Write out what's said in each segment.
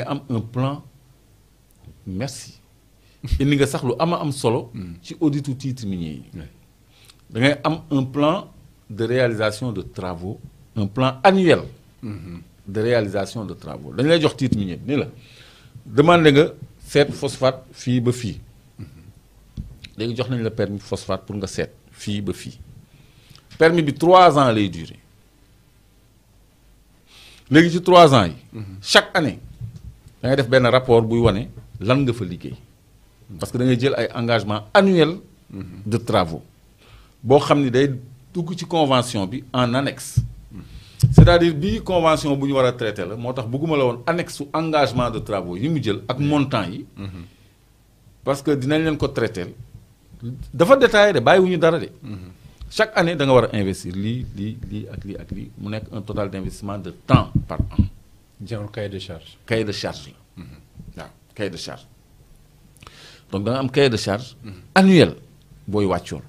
am un plan merci indi nga sax lu am solo ci auditu titre minier yi da ngay am un plan de réalisation de travaux un plan annuel de réalisation de travaux dañ lay jox titre minier ni la demandé nga seet phosphate fii ba fii léegi jox nañ la permis phosphate pour nga seet fii ba fii permis bi 3 ans lay durer léegi ci 3 ans yi chaque année da ngay def benn rapport buy wane lan nga fa liggéey parce que da ngay jël ay engagement annuel de travaux boo xam ni day dugg ci convention bi en annexe c'est-à-dire bii convention bu ñu war a traité la moo tax bëgguma la woon annexe su engagement de travaux yi mu jël ak montant yi parce que dinañ leen ko traité dafa détaillé de bàyyiwuñu dara de chaque année da nga war a investir lii ak lii mu nekk un total d'investissement de temps par an. jarul cahier de charge. cahier de charge la waaw cahier de charge donc da nga am cahier de charge annuel booy wàccoon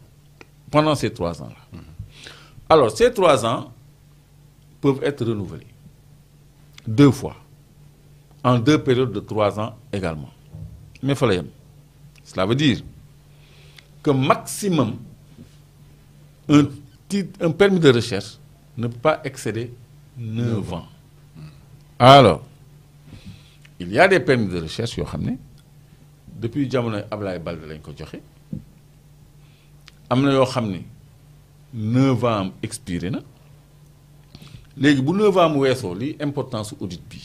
pendant ces 3 ans là alors ces 3 ans peuvent être renouvelés 2 fois en 2 périodes de 3 ans également mais fa la yem cela veut dire que maximum un permis de recherche ne peut pas excéder 9 ans. Alors, il y a des permis de recherche yoo xam ne depuis jamono Ablaye Balde lañ ko joxe am na yoo xam ne 9 ans am expiré na léegi bu 9 ans mu weesoo lii importance su audit bi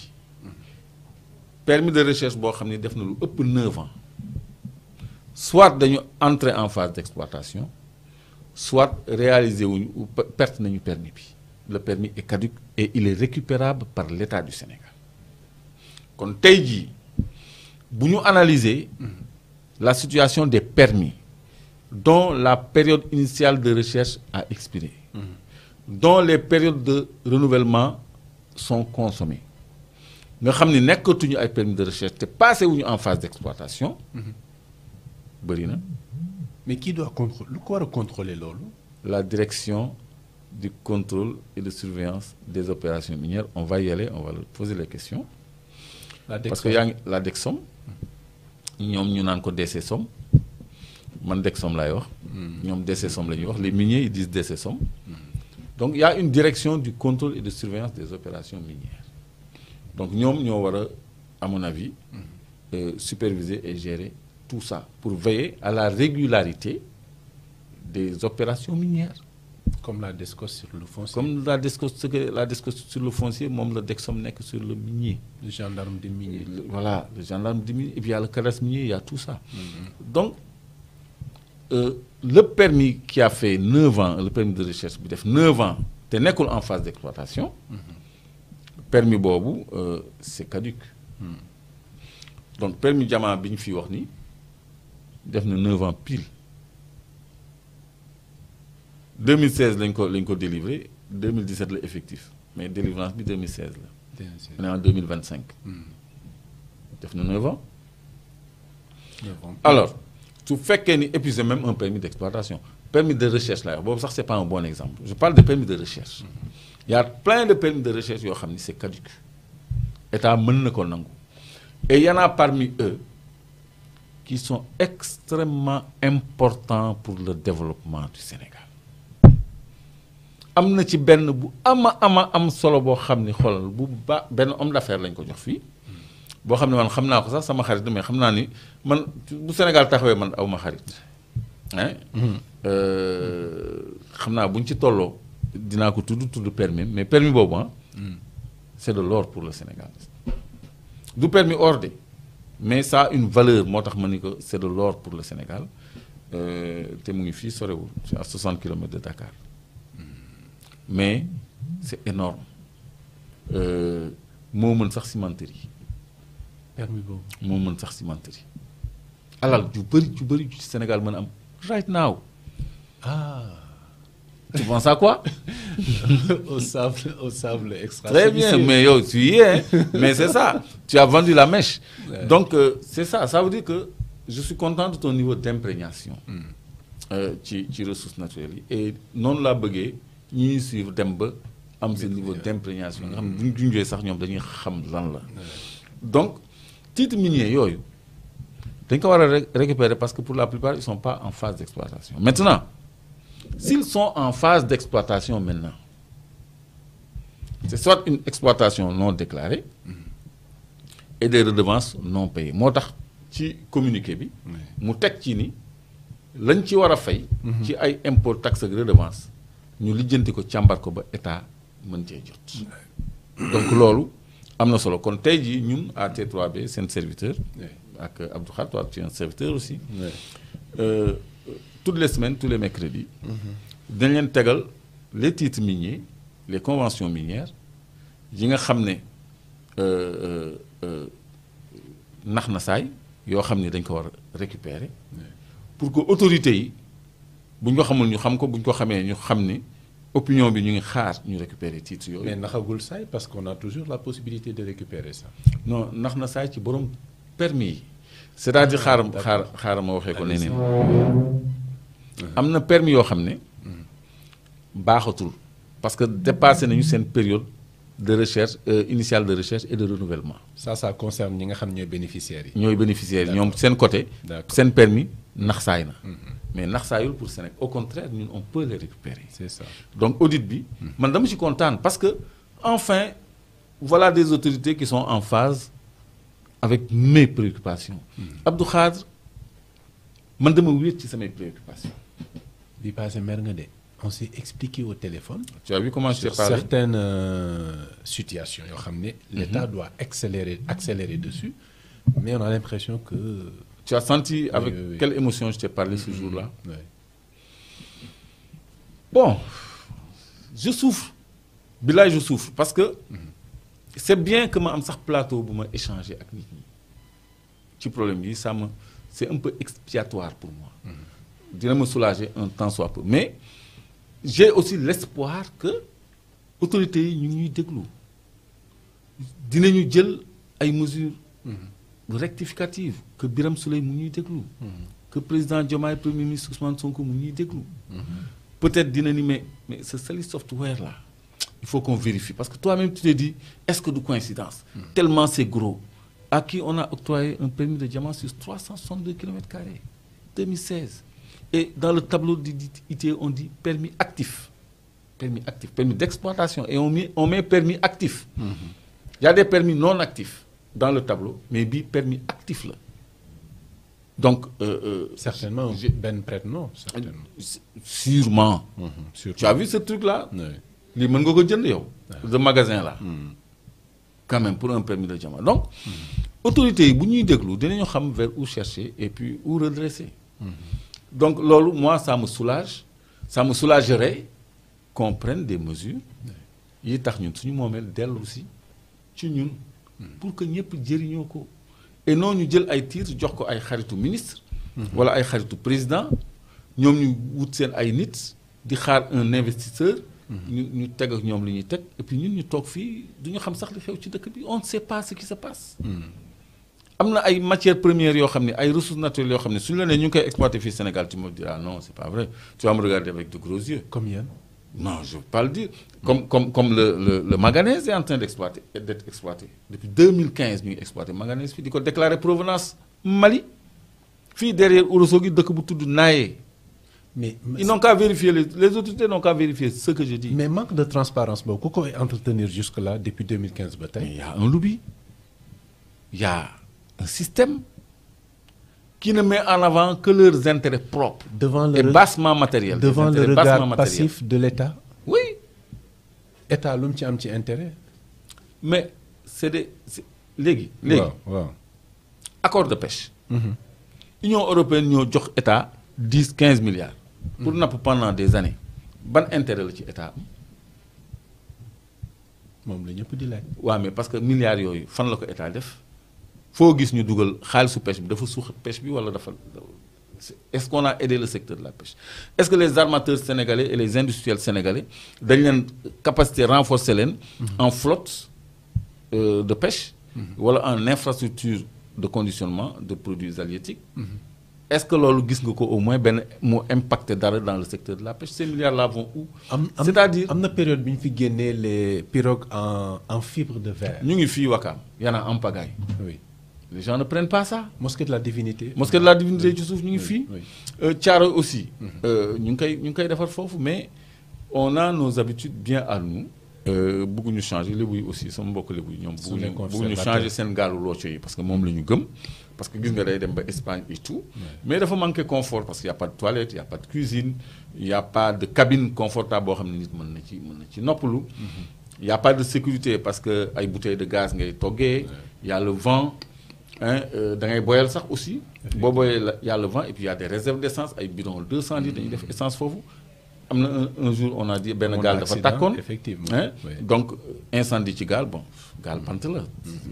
permis de recherche boo xam ne def na lu ëpp 9 ans soit dañu entrer en phase d'exploitation soit réaliser wuñu ou perte nañu permis bi le permis est caduc et il est récupérable par l'État du Sénégal kon tey jii bu ñu analyser la situation des permis dont la période initiale de recherche a expiré dont les périodes de renouvellement sont consommées nga xam ni nekkatuñu ay permis de recherche te passé wuñu en phase d'exploitation bëri na. mais qui doit contrôler lu ko war a contrôler loolu. La direction du contrôle et de surveillance des opérations minières on va y aller on va leur poser les questions. Parce que yaa ngi la DECSOM ñoom ñu naan ko DCSOM man DECSOM laay wax. ñoom DCSOM la ñuy wax les miniers ils disent DCSOM. donc il y a une direction du contrôle et de surveillance des opérations minières donc ñoom ñoo war a à mon avis superviser et gérer tout ça pour veiller à la régularité des opérations minières. Comme la DSCOS sur le foncier. Comme la DSCOS sur le foncier, moom la DECSOM nekk sur le minier. Le gendarme du minier. Voilà, le gendarme du minier. Et puis il y a le cadastre minier, il y a tout ça. Donc, le permis qui a fait 9 ans, le permis de recherche bi def 9 ans, te nekkul en phase d'exploitation, permis boobu c'est caduc. Donc permis diamant bi ñu fi wax ni def na 9 ans pile. 2016 lañ ko délivré 2017 la effectif mais délivrance bi 2016 la. on est en 2025. def na 9 ans. 9 ans. Alors su fekkee ni épuisé même un permis d'exploitation permis de recherche la wax boobu sax c'est pas un bon exemple je parle de permis de recherche. Il y a plein de permis de recherche yoo xam ni c'est caduc état mën na ko nangu et il y en a parmi eux qui sont extrêmement importants pour le développement du Sénégal. am na ci benn bu am solo boo xam ni xoolal bu ba benn homme d'affaires lañ ko jox fii boo xam ne man xam naa ko sax sama xarit mais xam naa ni man bu Sénégal taxawee man aw ma xarit xam naa buñ ci tolloo dinaa ko tudd permis mais permis boobu c'est de l'or pour le Sénégal du permis or de mais ça a une valeur moo tax ma ni ko c'est de l'or pour le Sénégal te mu ngi fii sorewul c'est à 60 kilomètres de Dakar. Mais c'est énorme moo mën sax cimenterie. permis boobu moo mën sax cimenterie. alal ju bëri ci Sénégal mën a am right now. Tu penses à quoi? au sable extra. Très bien mais yow tu y es mais c'est ça tu as vendu la mèche. Ouais. Donc c'est ça veut dire que je suis content de ton niveau d'imprégnation. ci ressources naturelles yi et noonu laa bëggee. ñuy suivre dem ba am ce niveau d'imprégnation nga xam ne bu ñu junjee sax ñoom dañuy xam lan la donc titres miniers yooyu dañ ko war a récupérer parce que pour la plupart ils sont pas en phase d'exploitation. Maintenant s'ils sont en phase d'exploitation maintenant c'est soit une exploitation non déclarée et des redevances non payées moo tax ci communiqué bi mu teg ci ni lañ ci war a fay ci ay impôt taxe ak redevance ñu lijjanti ko càmbar ko ba état mën cee jot donc loolu am na solo kon tey jii ñun à T3B seen serviteur ak Abdou Khadre toi tu es un serviteur aussi toutes les semaines tous les mercredis dañ leen tegal les titres miniers les conventions minières yi nga xam ne nax na saay yoo xam ne dañ ko war a récupérer pour que autorités yi bu ñu ko xamul ñu xam ko bu ñu ko xamee ñu xam ni opinion bi ñu ngi xaar ñu récupérer titres yooyu. mais naxagul saay parce qu'on a toujours la possibilité de récupérer ça. non nax na saay ci borom permis yi c'est-à-dire xaaral ma waxee ko neneen am na permis yoo xam ne baaxatul parce que dépassé nañu seen période de recherche initiale de recherche et de renouvellement. ça concerne ñi nga xam ñooy bénéficiaires yi. ñooy bénéficiaires yi ñoom seen côté. seen permis nax saay na. mais nax saayul pour Sénégal au contraire ñun on peut les récupérer. c'est ça donc audit bi. man dama ci kontaan parce que enfin voilà des autorités qui sont en phase avec mes préoccupations. Abdou Khadre man dama wéet ci samay préoccupations. bi passé mer nga de. On s'est expliqué au téléphone. Tu as vu comment je t'ai parlé? Certaines situations yoo xam ne l'État doit accélérer dessus mais on a l'impression que. Tu as senti avec quelle émotion je t'ai parlé ce jour-là? Oui. Bon, je souffre. Bilaay je souffre parce que c'est bien que ma am sax plateau bu ma échanger ak nit ñi ci problème yi ça me c'est un peu expiatoire pour moi. Dina ma soulager un temps soit peu mais j'ai aussi l'espoir que autorités yi ñu ngi ñuy déglu dinañu jël ay mesures rectificatives que Birame Souleye mu ñuy déglu que président Diomaye premier ministre Ousmane Sonko mu ñuy déglu peut-être dina ni mais ce Saly Software là il faut qu'on vérifie parce que toi-même tu te dis est-ce que de coïncidence tellement c'est gros à qui on a octroyé un permis de diamant sur 362 km², 2016. Et dans le tableau d'ITE, on dit permis actif, permis d'exploitation. Et on met permis actif. Il y a des permis non actifs dans le tableau, mais permis actif là. Donc, certainement, Ben prête non, certainement. Sûrement. Tu as vu ce truc-là? Les de magasin là. Quand même, pour un permis de diamant. Donc, autorités, si nous devons vers où chercher et puis où redresser. Donc, lolo, moi, ça me soulage. Ça me soulagerait qu'on prenne des mesures. Il est aussi pour que nous puissions dire. Et non, nous disons ay titres, jox ko ay xaritu ministre, wala ay xaritu président, ñom ñu wut sen ay nit di xaar un investisseur, ñu tégg ak ñom li ñuy tégg et puis ñun ñu tok fi duñu xam sax li xew ci dëkk bi, on ne sait pas ce qui se passe. Amna ay matières premières yo xamné ay ressources naturelles yo xamné suñu la né ñu koy exploiter fi Sénégal tu me diras non, c'est pas vrai. Tu vas me regarder avec de gros yeux. Combien? Non, je ne veux pas le dire. Comme le manganèse est en train d'être exploité. Depuis 2015, nous exploitons le manganèse. Il a déclaré provenance Mali. Puis derrière Ourossogui, de Naé. Mais ils n'ont qu'à vérifier, les autorités n'ont qu'à vérifier ce que je dis. Mais manque de transparence, pourquoi entretenir jusque-là depuis 2015 bataille? Il y a un lobby. Il y a un système qui ne met en avant que leurs intérêts propres et bassement matériels. Devant le regard passif de l'État. Oui. L'État a un petit intérêt. Mais c'est des... Accord de pêche. L'Union européenne a donné l'État 10-15 milliards. Pour nous pendant des années. Quel intérêt l'État? Oui, mais parce que milliards, fan la ko État def. Faut gis ñu dugal xaalisu pêche bi dafa suux pêche bi wala dafa est-ce qu'on a aidé le secteur de la pêche? Est-ce que les armateurs sénégalais et les industriels sénégalais dañ leen capacité renforcer leen en flotte de pêche wala en infrastructure de conditionnement de produits halieutiques est-ce que loolu gis nga ko au moins benn moo impacté dara dans le secteur de la pêche ces milliards là vont où. C'est-à-dire am na période bi ñu fi génnee les pirogues en fibre de verre. ñu ngi fii Wakaam y'en a en pagaille. oui Les gens ne prennent pas ça. Mosquée de la Divinité. Mosquée de la Divinité ci suuf ñu ngi fii. oui. Thiaroye aussi. ñu ngi koy defar foofu mais on a nos habitudes bien à nous. bëgguñu changer lébu yi aussi sama mbokk lébu yi ñoom. bëgguñu changer seen gaalu looco yi parce que moom la ñu gëm. parce que gis nga day dem ba Espagne et tout. mais dafa manqué confort parce que y a pas de toilette y a pas de cuisine y a pas de cabine confortable boo xam ne nit mën na ci noppalu. y a pas de sécurité parce que ay bouteilles de gaz ngay toggee. y a le vent. da ngay boyal sax aussi. boo boyee y a le vent et puis y a des réserves d'essence ay bidons 200 litres dañuy def essence foofu. am na un jour on a dit benn gaal dafa tàkkoon effectivement donc incendie ci gaal bon gaal bant la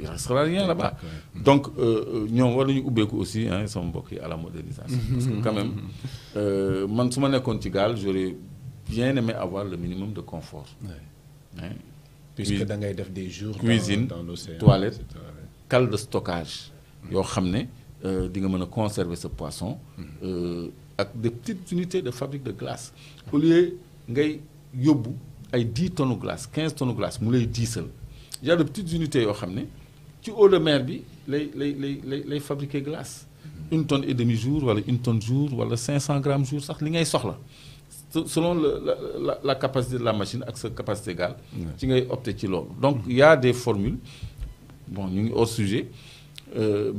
il restera rien là-bas donc ñoom war nañu ubbeeku aussi sama mbokk yi à la modernisation parce que quand même man su ma nekkoon ci gaal j'aurais bien aimé avoir le minimum de confort puisque da ngay def des jours cuisine dans l'océan, toilette cale de stockage yoo xam ne di nga mën a conserver ce poisson ak des petites unités de fabrique de glace au lieu ngay yóbbu ay 10 tonnes glace 15 tonnes glace mu lay diisal il y a de petites unités yoo xam ne ci eau de mer bi lay fabriquer glace 1 tonne et demi jour wala 1 tonne jour wala 500 grammes jour sax li ngay soxla selon la capacité de la machine ak sa capacité gaal ci ngay opter ci loolu donc il y a des formules bon ñu ngi hors sujet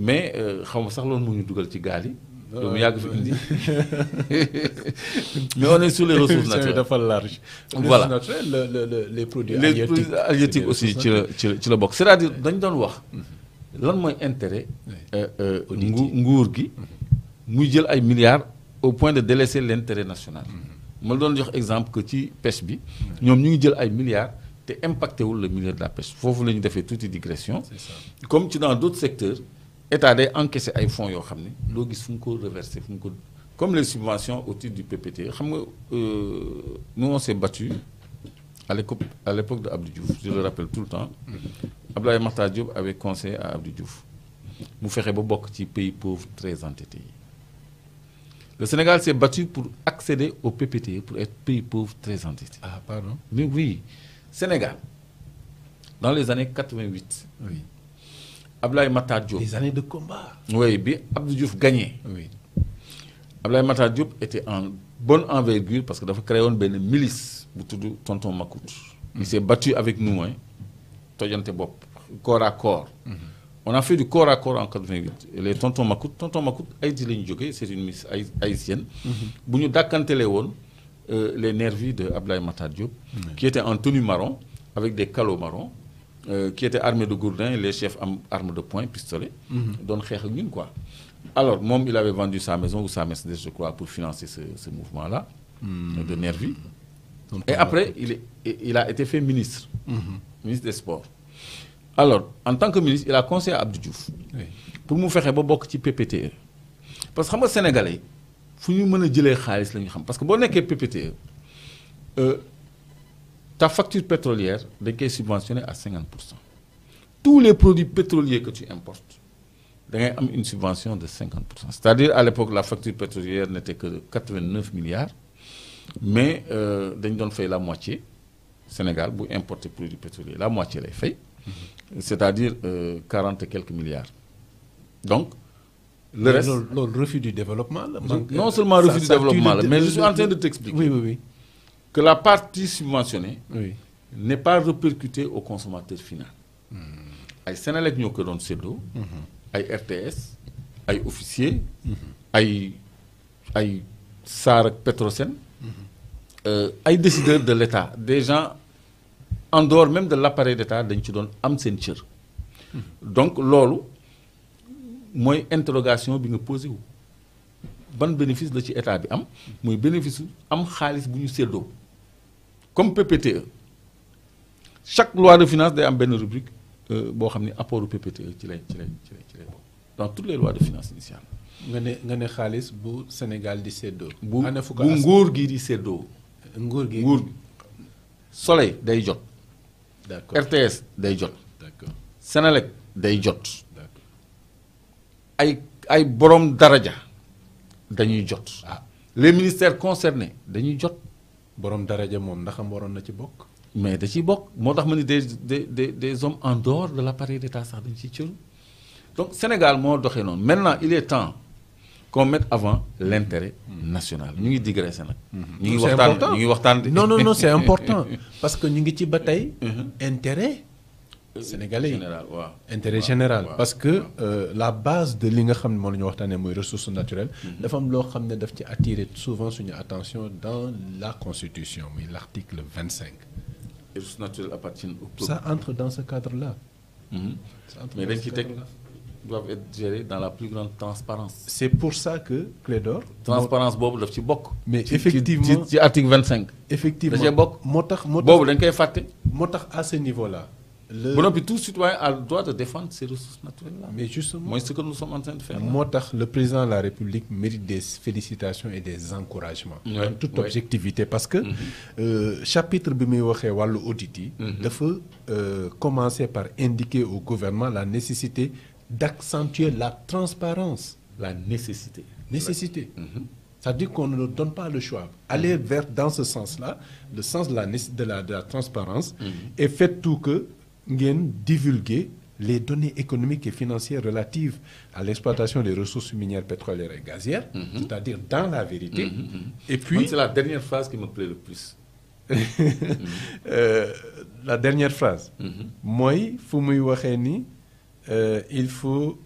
mais xaw ma sax loolu moo ñu dugal ci gaal yi yow mu yàgg fi indi mais on est sur les ressources naturelles dafa large. voilà les produits halieutiques aussi ci la bokk c'est-à-dire dañ doon wax lan mooy intérêt nguur gi muy jël ay milliards au point de délaisser l'intérêt national ma doon jox exemple que ci pêche bi ñoom ñu ngi jël ay milliards te impacté wul le milieu de la pêche foofu la ñu defee tuuti digression comme ci dans d'autres secteurs état day encaissé ay fonds yoo xam ne loo gis fu mu ko reversé fu mu ko comme les subventions au titre du PPT xam nga nous on s'est battu à l'époque de Abdou Diouf je le rappelle tout le temps Abdoulaye Makhtar Diop avait conseillé à Abdou Diouf mu fexe ba bokk ci pays pauvres très endettés yi le Sénégal s'est battu pour accéder au PPT pour être pays pauvre très endetté. Ah pardon. Mais oui Sénégal dans les années 88. Oui. Abdoulaye Makhtar Diop. Les années de combat. Oui bi Abdou Diouf gagné. Oui. Abdoulaye Makhtar Diop était en bonne envergure parce que dafa créé woon benn milice bu tudd tonton Macoute. Il s'est battu avec nous tojante bopp corps à corps. On a fait du corps à corps en 88 et les tonton Macoute Haïti la ñu jógee c'est une milice haïtienne. bu ñu dàkkantelee woon les nervis de Abdoulaye Makhtar Diop. qui étaient en tenue marron avec des calots marrons. Qui étaient armés de gourdins les chefs armes de poing pistolet. doon xeex ak ñun quoi. Alors moom il avait vendu sa maison ou sa Mercedes je crois pour financer ce mouvement là. de nervis. Et après il a été fait ministre. Ministre des sports. Alors en tant que ministre il a conseillé à Abdou Diouf. Oui. pour mu fexe ba bokk ci PPTE. parce que xam nga sénégalais fu ñu mën a jëlee xaalis la ñu xam parce que boo nekkee PPTE ta facture pétrolière dañ koy subventionner à 50%. tous les produits pétroliers que tu importes da ngay am une subvention de 50%. c'est-à-dire à l'époque la facture pétrolière n'était que de 89 milliards mais dañ doon fay la moitié Sénégal bu importer produits pétroliers la moitié lay fay. c'est-à-dire 40 et quelques milliards. Donc, le reste... Le refus du développement. Non seulement le refus du développement, mais je suis en train de t'expliquer oui. que la partie subventionnée Oui. n'est pas répercutée au consommateur final. Ay Sénélec ñoo ko doon séddoo. ay RTS ay officiers. ay SAR ak Petrosen. ay décideurs de l'État des gens en dehors même de l'appareil d'État dañ ci doon am seen cër. donc loolu mooy interrogation bi nga posé wu ban bénéfice la ci état bi am mooy bénéfice am xaalis bu ñu séddoo comme PPTE chaque loi de finance day am benn rubrique boo xam ni apportu PPTE ci lay bokk dans toutes les lois de finances initiales. nga ne xaalis bu Sénégal di séddoo. bu nguur gi di séddoo. nguur gi Soleil day jot. d'accord RTS day jot. d'accord Sénélec day jot. d'accord ay borom daraja dañuy jot. ah les ministères concernés dañuy jot. borom daraja moom ndax am waroon na ci bokk. mais da ciy bokk moo tax ma ni des hommes en dehors de l'appareil d'État sax dañ ciy cëru donc Sénégal moo doxee noonu maintenant il est temps qu'on mette avant l'intérêt national ñu ngi digressé nag. ñu ngi waxtaan non non non c'est important parce que ñu ngi ci ba tey intérêt sénégalais yi général waaw intérêt général parce que la base de li nga xam ne moom la ñu waxtaanee mooy ressources naturelles dafa am loo xam ne daf ci attirer souvent suñu attention dans la constitution muy l'article 25. Les ressources naturelles appartiennent au peuple. Ça entre dans ce cadre-là. Mais dañ ci teg doivent être gérés dans la plus grande transparence. C'est pour ça que Clédor. transparence boobu daf ci bokk. mais effectivement ci article 25. effectivement da cee bokk. moo tax boobu dañ koy fàtte. moo tax à ce niveau-là. ba noppi tout citoyen a le droit de défendre ces ressources naturelles-là. mais justement mooy ce que nous sommes en train de faire. moo tax le président de la République mérite des félicitations et des encouragements. en toute objectivité parce que chapitre bi muy waxee wàllu audit yi. dafa commencer par indiquer au gouvernement la nécessité d'accentuer la transparence. La nécessité. C'est-à-dire qu'on ne leur donne pas le choix. Aller vers dans ce sens-là, le sens de la transparence, et faites tout que ngeen divulguer les données économiques et financières relatives à l'exploitation des ressources minières, pétrolières et gazières, c'est-à-dire dans la vérité. Et puis c'est la dernière phrase qui me plaît le plus. La dernière phrase. mooy fu muy waxee ni il faut.